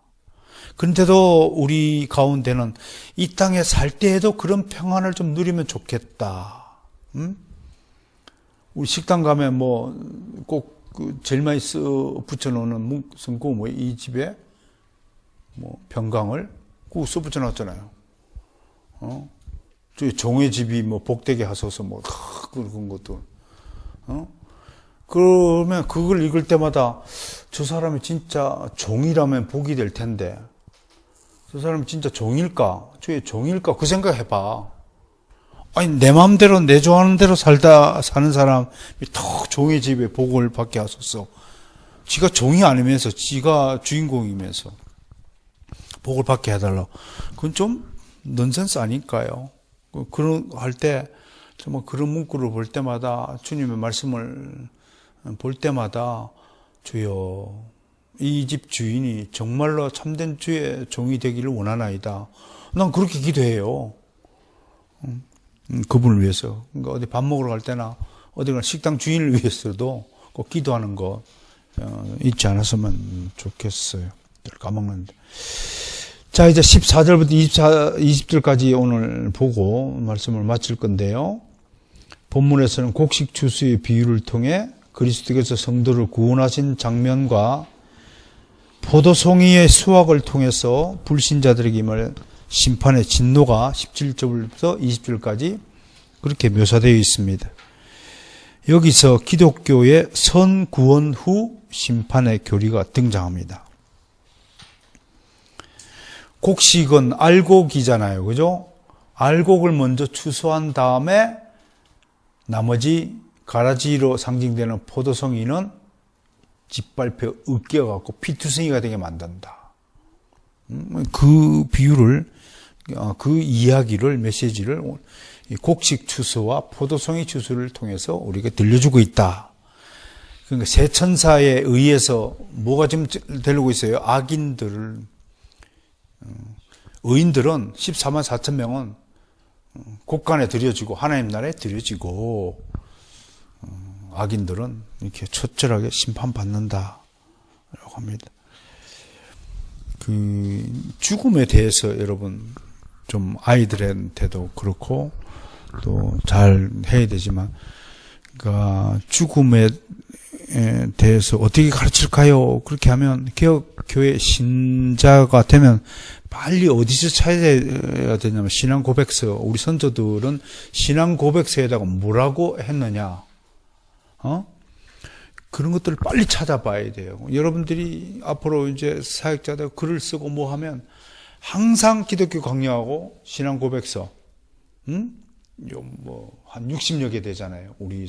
그런데도 우리 가운데는 이 땅에 살 때에도 그런 평안을 좀 누리면 좋겠다. 우리 식당 가면 꼭 제일 많이 붙여놓는 성구 이 집에 병강을 꼭 붙여놨잖아요. 저희 종의 집이 복되게 하소서 그런 것도. 그러면 그걸 읽을 때마다 저 사람이 진짜 종이라면 복이 될 텐데, 저 사람이 진짜 종일까? 저게 종일까? 그 생각 해봐. 아니, 내 마음대로, 내 좋아하는 대로 사는 사람이 턱 종의 집에 복을 받게 하소서. 지가 종이 아니면서, 지가 주인공이면서 복을 받게 해달라. 그건 좀 넌센스 아닐까요? 할 때, 정말 그런 문구를 볼 때마다, 주님의 말씀을 볼 때마다, 주여, 이 집 주인이 정말로 참된 주의 종이 되기를 원하나이다. 난 그렇게 기도해요. 그분을 위해서. 그러니까 어디 밥 먹으러 갈 때나, 어디가 식당 주인을 위해서도 꼭 기도하는 거 잊지 않았으면 좋겠어요. 까먹는데. 자, 이제 14절부터 20절까지 오늘 보고 말씀을 마칠 건데요. 본문에서는 곡식 추수의 비유를 통해 그리스도께서 성도를 구원하신 장면과 포도송이의 수확을 통해서 불신자들에게 임할 심판의 진노가 17절부터 20절까지 그렇게 묘사되어 있습니다. 여기서 기독교의 선구원 후 심판의 교리가 등장합니다. 곡식은 알곡이잖아요. 그죠? 알곡을 먼저 추수한 다음에 나머지 가라지로 상징되는 포도송이는 짓밟혀 으깨어갖고 피투성이가 되게 만든다. 그 비유를, 그 이야기를, 메시지를 곡식 추수와 포도송이 추수를 통해서 우리에게 들려주고 있다. 그러니까 새 천사에 의해서 뭐가 지금 되려고 있어요? 악인들을, 의인들은 14만 4천 명은 곳간에 들여지고 하나님 나라에 들여지고 악인들은 이렇게 처절하게 심판받는다라고 합니다. 그 죽음에 대해서 여러분 좀 아이들한테도 그렇고 또 잘 해야 되지만, 그러니까 죽음에 대해서 어떻게 가르칠까요? 그렇게 하면 개혁교회 신자가 되면 빨리 어디서 찾아야 되냐면 신앙 고백서. 우리 선조들은 신앙 고백서에다가 뭐라고 했느냐? 그런 것들을 빨리 찾아봐야 돼요. 여러분들이 앞으로 이제 사역자들 글을 쓰고 뭐 하면 항상 기독교 강요하고 신앙 고백서, 한 60여 개 되잖아요. 우리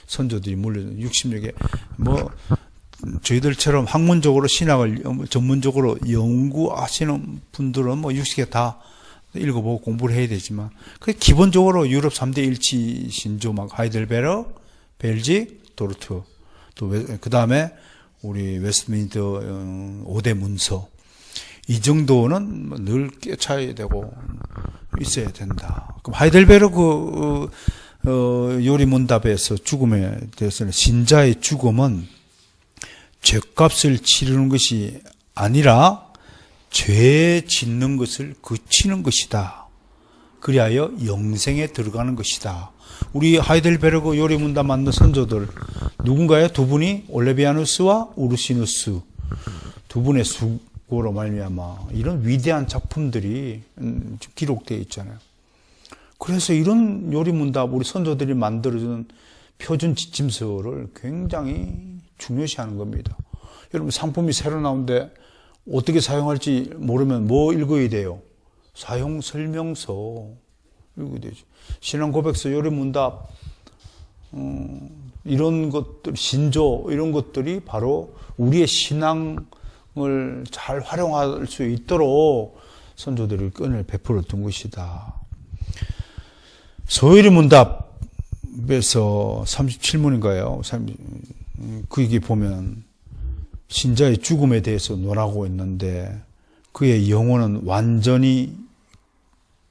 선조들이 물론 60여 개, 저희들처럼 학문적으로 신학을 전문적으로 연구하시는 분들은 60개 다 읽어보고 공부를 해야 되지만, 그 기본적으로 유럽 3대 일치 신조 하이델베르, 벨직, 도르트, 또 그 다음에 우리 웨스트민스터 5대 문서, 이 정도는 늘 깨쳐야 되고 있어야 된다. 그럼 하이델베르크 요리문답에서 죽음에 대해서는 신자의 죽음은 죄값을 치르는 것이 아니라 죄 짓는 것을 그치는 것이다. 그리하여 영생에 들어가는 것이다. 우리 하이델베르크 요리문답 만든 선조들 누군가요? 두 분이 올레비아누스와 우르시누스, 두 분의 수고로 말미암아 이런 위대한 작품들이 기록되어 있잖아요. 그래서 이런 요리문답 우리 선조들이 만들어준 표준 지침서를 굉장히 중요시하는 겁니다. 여러분 상품이 새로 나오는데 어떻게 사용할지 모르면 뭐 읽어야 돼요? 사용 설명서. 읽어야 되죠. 신앙 고백서, 요리문답, 이런 것들, 신조, 이런 것들이 바로 우리의 신앙을 잘 활용할 수 있도록 선조들이 끈을 베풀어 둔 것이다. 소요리문답에서 37문인가요? 그게 보면 신자의 죽음에 대해서 논하고 있는데 그의 영혼은 완전히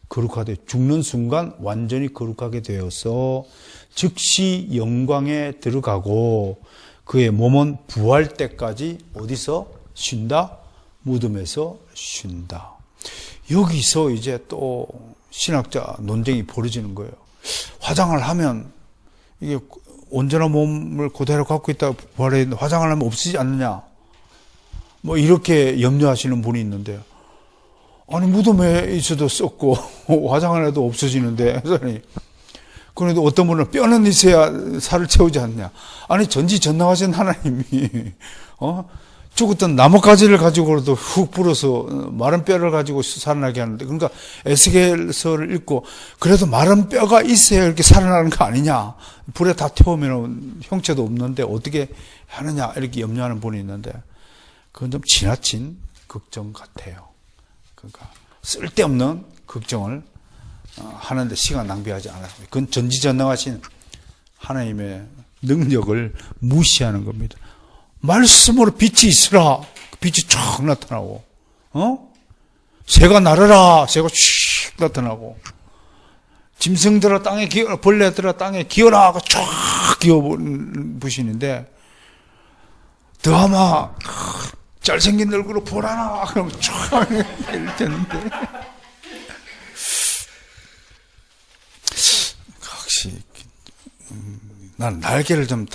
거룩하되 죽는 순간 완전히 거룩하게 되어서 즉시 영광에 들어가고 그의 몸은 부활 때까지 어디서 쉰다? 무덤에서 쉰다. 여기서 이제 또 신학자 논쟁이 벌어지는 거예요. 화장을 하면 이게 온전한 몸을 그대로 갖고 있다가 부활해 있는데 화장을 하면 없어지지 않느냐? 뭐 이렇게 염려하시는 분이 있는데요. 아니 무덤에 있어도 썩고 화장을 해도 없어지는데 그런데 어떤 분은 뼈는 있어야 살을 채우지 않냐. 아니 전지전능하신 하나님이 죽었던 나뭇가지를 가지고라도 훅 불어서 마른 뼈를 가지고 살아나게 하는데, 그러니까 에스겔서를 읽고 그래도 마른 뼈가 있어야 이렇게 살아나는 거 아니냐. 불에 다 태우면 형체도 없는데 어떻게 하느냐 이렇게 염려하는 분이 있는데 그건 좀 지나친 걱정 같아요. 그러니까 쓸데없는 걱정을 하는데 시간 낭비하지 않았습니다. 그건 전지전능하신 하나님의 능력을 무시하는 겁니다. 말씀으로 빛이 있으라. 빛이 쫙 나타나고, 새가 날아라. 새가 슉 나타나고, 짐승들아 땅에 기어, 벌레들아 땅에 기어라. 하고 쫙 기어 부시는데, 드라마, 잘생긴 얼굴로 보라나. 그러면 쫙 이랬는데. 혹시, 난 날개를 좀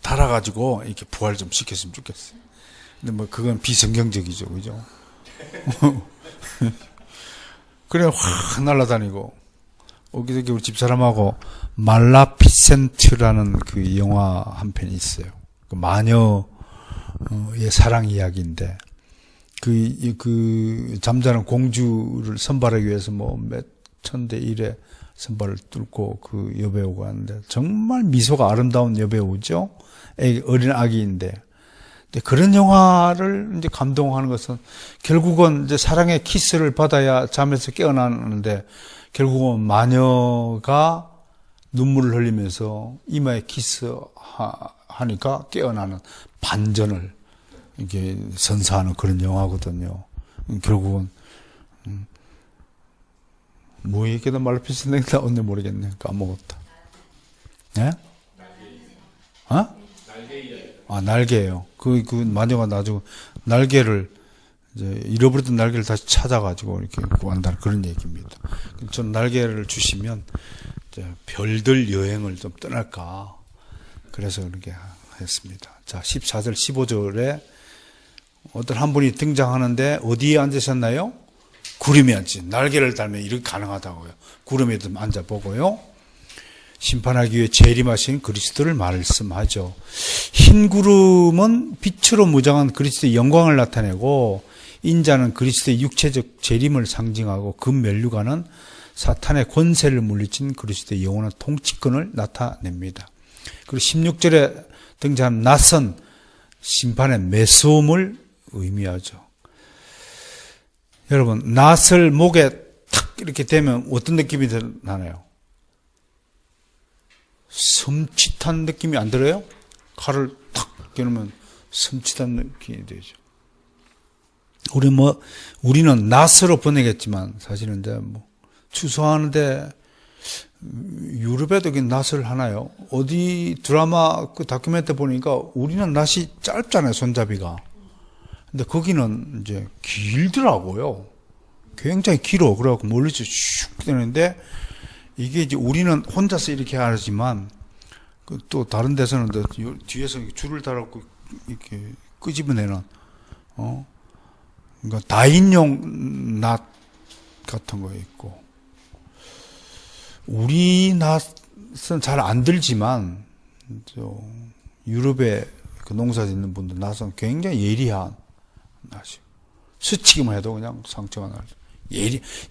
달아가지고 이렇게 부활 좀 시켰으면 좋겠어요. 근데 뭐 그건 비성경적이죠, 그죠? 그래 확 날아다니고 여기저기 우리 집사람하고 말라피센트라는 그 영화 한 편이 있어요. 그 마녀의 사랑 이야기인데 그 잠자는 공주를 선발하기 위해서 뭐 몇 천대 1에 선발을 뚫고 그 여배우가 하는데 정말 미소가 아름다운 여배우죠. 어린 아기인데. 근데 그런 영화를 이제 감동하는 것은 결국은 이제 사랑의 키스를 받아야 잠에서 깨어나는데 결국은 마녀가 눈물을 흘리면서 이마에 키스하니까 깨어나는 반전을 이게 선사하는 그런 영화거든요. 결국은 뭐 얘기다 말피스는 나온지 모르겠네. 까먹었다. 예? 날개예요. 그 마녀가 나중에 날개를 이제 잃어버렸던 날개를 다시 찾아가지고 이렇게 구한다는 그런 얘기입니다. 저는 날개를 주시면 이제 별들 여행을 좀 떠날까. 그래서 그렇게 했습니다. 자, 14절, 15절에 어떤 한 분이 등장하는데 어디에 앉으셨나요? 구름에 앉지. 날개를 달면 이렇게 가능하다고요. 구름에 좀 앉아보고요. 심판하기 위해 재림하신 그리스도를 말씀하죠. 흰 구름은 빛으로 무장한 그리스도의 영광을 나타내고 인자는 그리스도의 육체적 재림을 상징하고 금면류관은 사탄의 권세를 물리친 그리스도의 영원한 통치권을 나타냅니다. 그리고 16절에 등장한 낯선 심판의 매서움을 의미하죠. 여러분, 낫을 목에 탁 이렇게 대면 어떤 느낌이 나나요? 섬찟한 느낌이 안 들어요? 칼을 탁 겨누면 섬찟한 느낌이 되죠. 우리는 낫으로 보내겠지만, 사실은 이제 추수하는데, 유럽에도 낫을 하나요? 어디 드라마 그 다큐멘터리 보니까 우리는 낫이 짧잖아요, 손잡이가. 근데 거기는 이제 길더라고요. 굉장히 길어. 그래갖고 멀리서 슉 되는데 이게 이제 우리는 혼자서 이렇게 하지만 또 다른 데서는 뒤에서 줄을 달았고 이렇게 끄집어내는 그러니까 다인용 낫 같은 거 있고 우리 낫은 잘 안 들지만 유럽에 그 농사 짓는 분들 낫은 굉장히 예리한 낫이 스치기만 해도 그냥 상처가 나죠.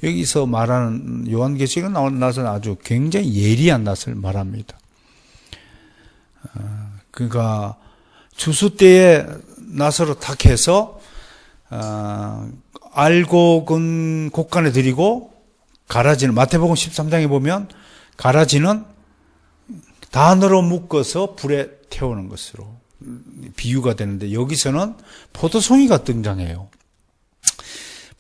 여기서 말하는 요한계시록에 나오는 낫은 아주 굉장히 예리한 낫을 말합니다. 그러니까 추수 때에 낫으로 탁 해서 알곡은 곡간에 들이고 가라지는 마태복음 13장에 보면 가라지는 단으로 묶어서 불에 태우는 것으로 비유가 되는데 여기서는 포도송이가 등장해요.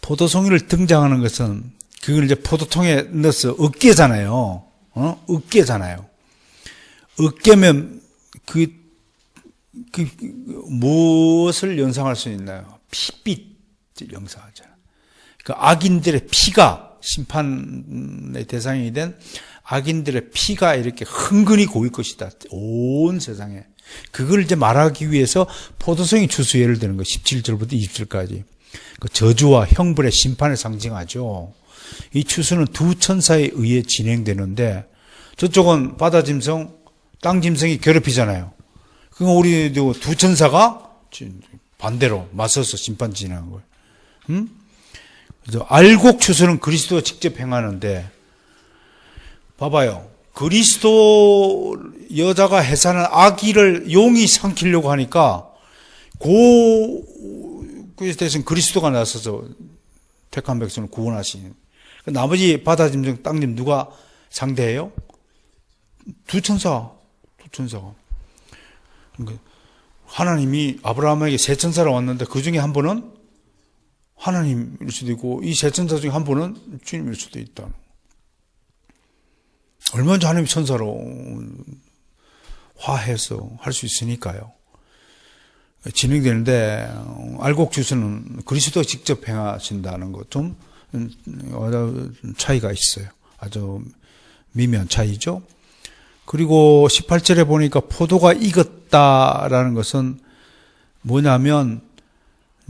포도송이를 등장하는 것은 그걸 이제 포도통에 넣어서 으깨잖아요. 으깨잖아요. 으깨면 무엇을 연상할 수 있나요? 피빛을 연상하잖아요. 그 악인들의 피가 심판의 대상이 된 악인들의 피가 이렇게 흥건히 고일 것이다. 온 세상에. 그걸 이제 말하기 위해서 포도송이 추수 예를 드는 거 17절부터 20절까지. 그 저주와 형벌의 심판을 상징하죠. 이 추수는 두 천사에 의해 진행되는데 저쪽은 바다 짐승, 땅 짐승이 괴롭히잖아요. 그러니까 우리도 두 천사가 반대로 맞서서 심판 진행한 거예요. 그래서 알곡 추수는 그리스도가 직접 행하는데 봐봐요. 그리스도 여자가 해산한 아기를 용이 삼키려고 하니까 그에 대해서는 그리스도가 나서서 택한 백성을 구원하시는. 나머지 바다 짐승, 땅 짐승 누가 상대해요? 두 천사가. 그러니까 하나님이 아브라함에게 세 천사로 왔는데 그 중에 한 분은 하나님일 수도 있고 이 세 천사 중에 한 분은 주님일 수도 있다. 얼마나 하나님이 천사로 화해서 할 수 있으니까요. 진행되는데 알곡 추수는 그리스도가 직접 행하신다는 것 좀 차이가 있어요. 아주 미묘한 차이죠. 그리고 18절에 보니까 포도가 익었다라는 것은 뭐냐면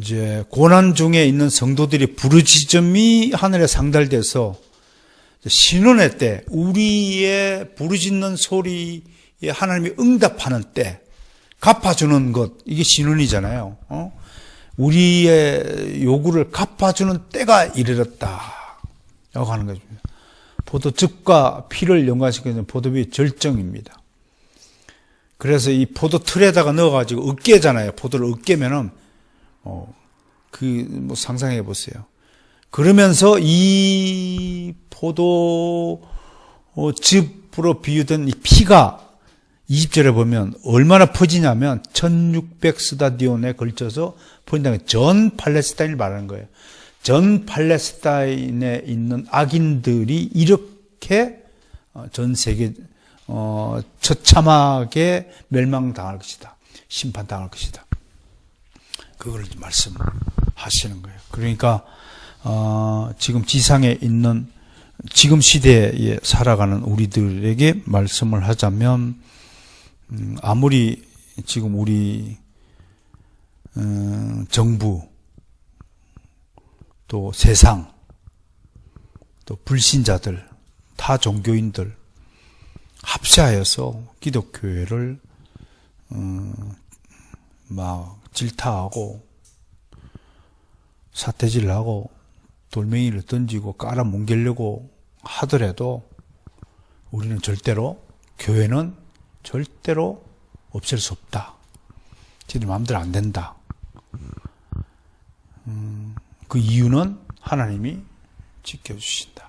이제 고난 중에 있는 성도들이 부르짖음이 하늘에 상달돼서 신원의 때 우리의 부르짖는 소리에 하나님이 응답하는 때 갚아주는 것, 이게 신원이잖아요. 우리의 요구를 갚아주는 때가 이르렀다 라고 하는 거죠. 포도즙과 피를 연관시키는 포도비의 절정입니다. 그래서 이 포도 틀에다가 넣어가지고 으깨잖아요. 포도를 으깨면은 상상해 보세요. 그러면서 이 포도즙으로 비유된 이 피가 20절에 보면 얼마나 퍼지냐면 1600스타디온에 걸쳐서 퍼진다는 전 팔레스타인을 말하는 거예요. 전 팔레스타인에 있는 악인들이 이렇게 전 세계 처참하게 멸망당할 것이다. 심판당할 것이다. 그걸 말씀하시는 거예요. 그러니까 지금 지상에 있는 지금 시대에 살아가는 우리들에게 말씀을 하자면 아무리 지금 우리 정부 또 세상 또 불신자들 타 종교인들 합세하여서 기독교회를 막 질타하고 사태질하고 돌멩이를 던지고 깔아뭉개려고 하더라도 우리는 교회는 절대로 없앨 수 없다. 저희 마음대로 안 된다. 그 이유는 하나님이 지켜주신다.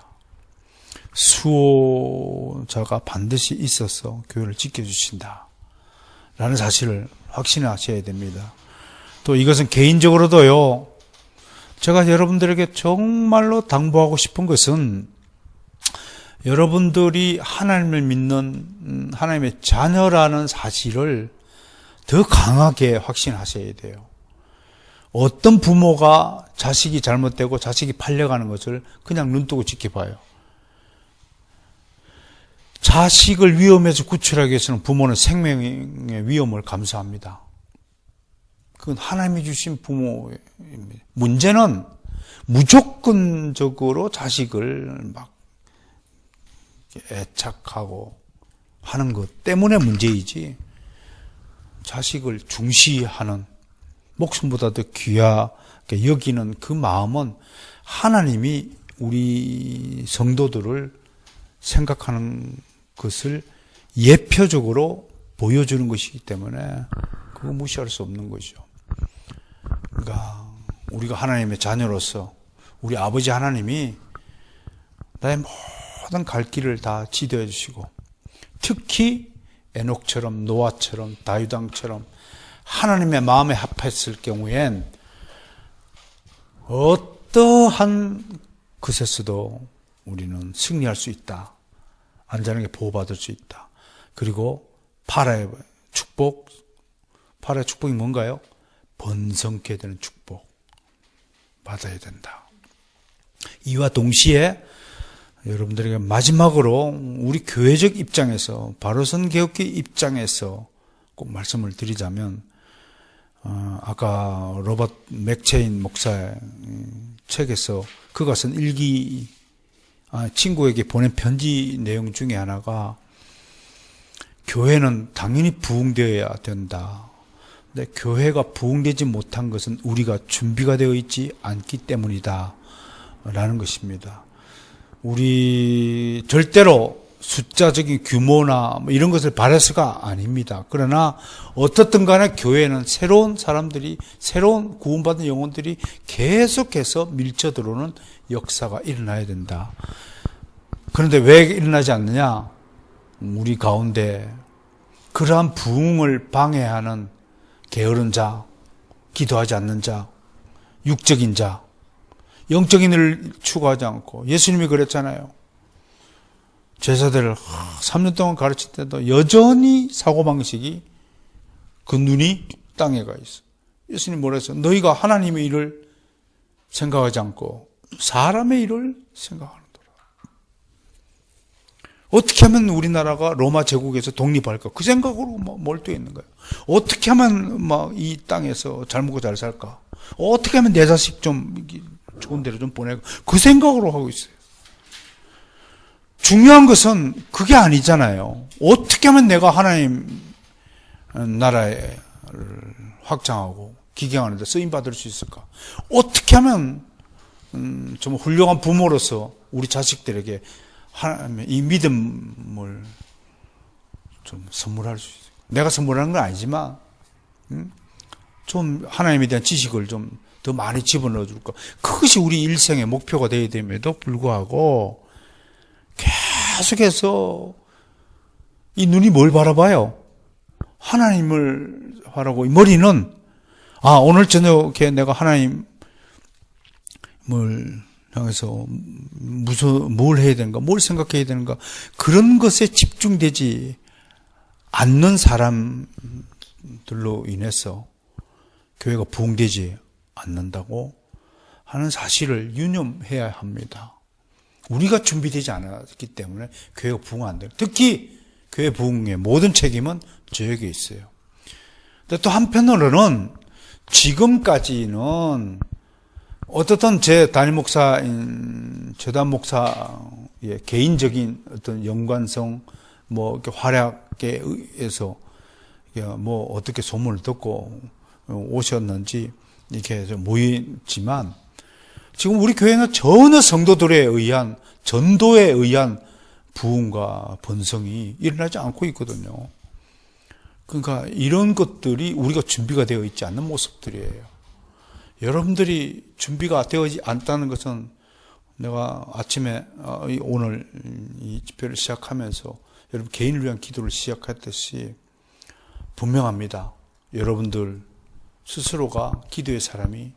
수호자가 반드시 있어서 교회를 지켜주신다. 라는 사실을 확신하셔야 됩니다. 또 이것은 개인적으로도요, 제가 여러분들에게 정말로 당부하고 싶은 것은 여러분들이 하나님을 믿는 하나님의 자녀라는 사실을 더 강하게 확신하셔야 돼요. 어떤 부모가 자식이 잘못되고 자식이 팔려가는 것을 그냥 눈뜨고 지켜봐요. 자식을 위험에서 구출하기 위해서는 부모는 생명의 위험을 감수합니다. 그건 하나님이 주신 부모입니다. 문제는 무조건적으로 자식을 막 애착하고 하는 것 때문에 문제이지, 자식을 중시하는, 목숨보다 더 귀하게 여기는 그 마음은 하나님이 우리 성도들을 생각하는 것을 예표적으로 보여주는 것이기 때문에 그거 무시할 수 없는 거죠. 그러니까 우리가 하나님의 자녀로서 우리 아버지 하나님이 나의 모든 갈 길을 다 지도해 주시고, 특히 에녹처럼, 노아처럼, 다윗왕처럼 하나님의 마음에 합했을 경우엔 어떠한 것에서도 우리는 승리할 수 있다. 안전하게 보호받을 수 있다. 그리고 파라의 축복이 뭔가요? 번성케 되는 축복 받아야 된다. 이와 동시에 여러분들에게 마지막으로 우리 교회적 입장에서, 바로선 개혁교 입장에서 꼭 말씀을 드리자면, 아까 로버트 맥체인 목사의 책에서 그가 쓴 일기, 친구에게 보낸 편지 내용 중에 하나가, 교회는 당연히 부흥되어야 된다. 근데 교회가 부흥되지 못한 것은 우리가 준비가 되어 있지 않기 때문이다. 라는 것입니다. 우리 절대로 숫자적인 규모나 뭐 이런 것을 바라서가 아닙니다. 그러나 어떻든 간에 교회는 새로운 사람들이, 새로운 구원받은 영혼들이 계속해서 밀쳐 들어오는 역사가 일어나야 된다. 그런데 왜 일어나지 않느냐? 우리 가운데 그러한 부흥을 방해하는 게으른 자, 기도하지 않는 자, 육적인 자, 영적인 일을 추구하지 않고, 예수님이 그랬잖아요. 제자들을 3년 동안 가르칠 때도 여전히 사고방식이, 그 눈이 땅에 가 있어. 예수님 뭐라 했어요? 너희가 하나님의 일을 생각하지 않고 사람의 일을 생각하는도라. 어떻게 하면 우리나라가 로마 제국에서 독립할까? 그 생각으로 몰두해 있는 거예요. 어떻게 하면 이 땅에서 잘 먹고 잘 살까? 어떻게 하면 내 자식 좀 좋은 데로 좀 보내고, 그 생각으로 하고 있어요. 중요한 것은 그게 아니잖아요. 어떻게 하면 내가 하나님 나라를 확장하고 기경하는 데 쓰임받을 수 있을까? 어떻게 하면 좀 훌륭한 부모로서 우리 자식들에게 하나님의 이 믿음을 좀 선물할 수 있을까? 내가 선물하는 건 아니지만 좀 하나님에 대한 지식을 좀 더 많이 집어넣어 줄까? 그것이 우리 일생의 목표가 되어야 됨에도 불구하고 계속해서 이 눈이 뭘 바라봐요? 하나님을 바라고, 이 머리는 오늘 저녁에 내가 하나님을 향해서 뭘 해야 되는가, 뭘 생각해야 되는가, 그런 것에 집중되지 않는 사람들로 인해서 교회가 부흥되지 않는다고 하는 사실을 유념해야 합니다. 우리가 준비되지 않았기 때문에 교회가 부흥 안 돼요. 특히 교회 부흥의 모든 책임은 저에게 있어요. 근데 또 한편으로는 지금까지는 어떻든 제 담임 목사인 최단 목사의 개인적인 어떤 연관성, 이렇게 활약에 의해서 어떻게 소문을 듣고 오셨는지 이렇게 모이지만, 지금 우리 교회는 전혀 성도들에 의한, 전도에 의한 부흥과 번성이 일어나지 않고 있거든요. 그러니까 이런 것들이 우리가 준비가 되어 있지 않는 모습들이에요. 여러분들이 준비가 되어있지 않다는 것은, 내가 아침에 오늘 이 집회를 시작하면서 여러분 개인을 위한 기도를 시작했듯이 분명합니다. 여러분들 스스로가 기도의 사람이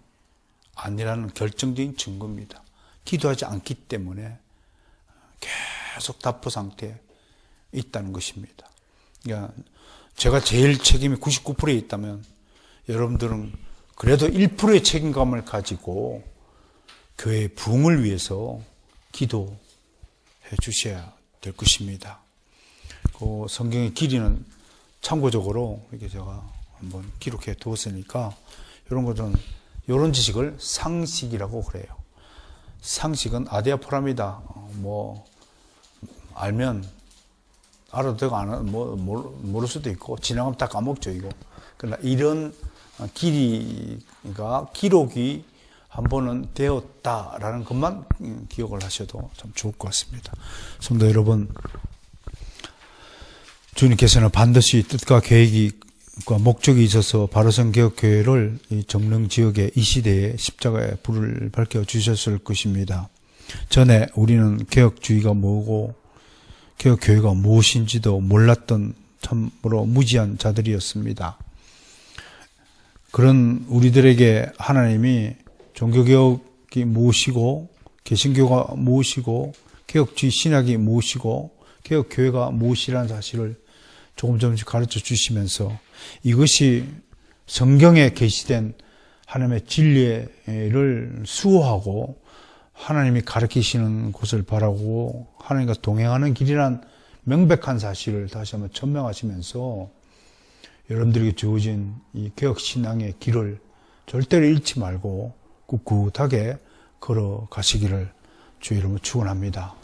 아니라는 결정적인 증거입니다. 기도하지 않기 때문에 계속 답보 상태에 있다는 것입니다. 그러니까 제가 제일 책임이 99%에 있다면 여러분들은 그래도 1%의 책임감을 가지고 교회의 부흥을 위해서 기도해 주셔야 될 것입니다. 그 성경의 길이는 참고적으로 이렇게 제가 한번 기록해 두었으니까, 이런 것은, 이런 지식을 상식이라고 그래요. 상식은 아디아포라입니다. 알면 알아도 되고 안 알아도 모를 수도 있고, 지나가면 다 까먹죠, 이거. 그러나 이런 길이가, 기록이 한 번은 되었다라는 것만 기억을 하셔도 참 좋을 것 같습니다. 성도 여러분, 주님께서는 반드시 뜻과 계획과 목적이 있어서 바로선 개혁교회를 이 정릉 지역의 이 시대에 십자가의 불을 밝혀 주셨을 것입니다. 전에 우리는 개혁주의가 뭐고 개혁교회가 무엇인지도 몰랐던 참으로 무지한 자들이었습니다. 그런 우리들에게 하나님이 종교개혁이 무엇이고 개신교가 무엇이고 개혁주의 신학이 무엇이고 개혁교회가 무엇이라는 사실을 조금씩 가르쳐 주시면서 이것이 성경에 게시된 하나님의 진리를 수호하고 하나님이 가르치시는 곳을 바라고 하나님과 동행하는 길이란 명백한 사실을 다시 한번 천명하시면서 여러분들에게 주어진 이 개혁신앙의 길을 절대로 잃지 말고 꿋꿋하게 걸어가시기를 주의 이름으로 축원합니다.